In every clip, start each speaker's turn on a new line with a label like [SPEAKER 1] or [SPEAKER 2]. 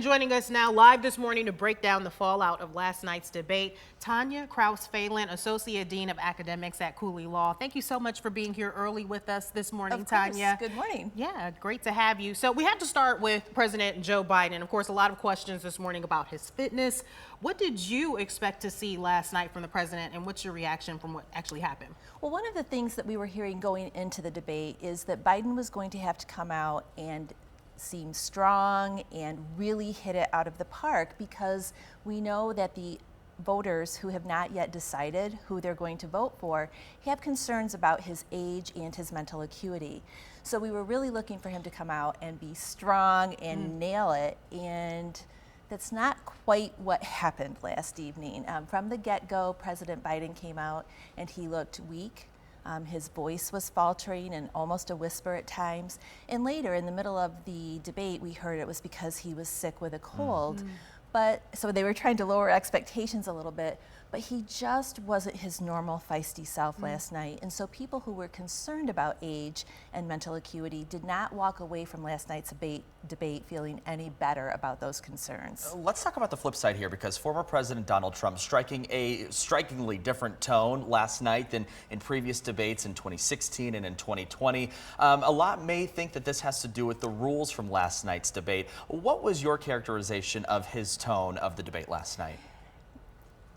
[SPEAKER 1] Joining us now live this morning to break down the fallout of last night's debate, Tonya Krause-Phelan, Associate Dean of Academics at Cooley Law. Thank you so much for being here early with us this morning, Tonya.
[SPEAKER 2] Good morning.
[SPEAKER 1] Yeah, great to have you. So we have to start with President Joe Biden. Of course, a lot of questions this morning about his fitness. What did you expect to see last night from the president, and what's your reaction from what actually happened?
[SPEAKER 2] Well, one of the things that we were hearing going into the debate is that Biden was going to have to come out and seem strong and really hit it out of the park, because we know that the voters who have not yet decided who they're going to vote for have concerns about his age and his mental acuity. So we were really looking for him to come out and be strong and nail it, and that's not quite what happened last evening. From the get-go, President Biden came out and he looked weak. His voice was faltering and almost a whisper at times. And later, in the middle of the debate, we heard it was because he was sick with a cold. But so they were trying to lower expectations a little bit, but he just wasn't his normal feisty self last night. And so people who were concerned about age and mental acuity did not walk away from last night's debate feeling any better about those concerns.
[SPEAKER 3] Let's talk about the flip side here, because former President Donald Trump striking a strikingly different tone last night than in previous debates in 2016 and in 2020. A lot may think that this has to do with the rules from last night's debate. What was your characterization of his tone of the debate last night?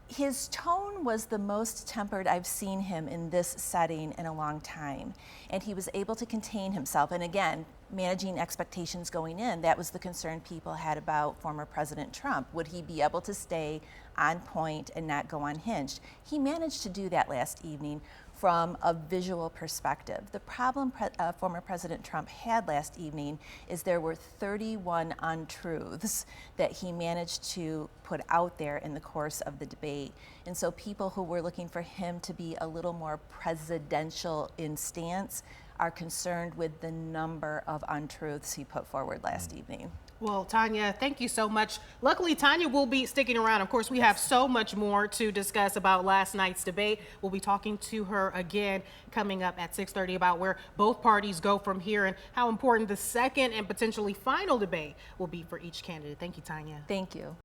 [SPEAKER 2] His tone was the most tempered I've seen him in this setting in a long time, and he was able to contain himself. And again, managing expectations going in, that was the concern people had about former President Trump. Would he be able to stay on point and not go unhinged? He managed to do that last evening from a visual perspective. The problem former President Trump had last evening is there were 31 untruths that he managed to put out there in the course of the debate. And so people who were looking for him to be a little more presidential in stance are concerned with the number of untruths he put forward last evening.
[SPEAKER 1] Well, Tonya, thank you so much. Luckily, Tonya will be sticking around. Of course, we have so much more to discuss about last night's debate. We'll be talking to her again coming up at 6:30 about where both parties go from here and how important the second and potentially final debate will be for each candidate. Thank you, Tonya.
[SPEAKER 2] Thank you.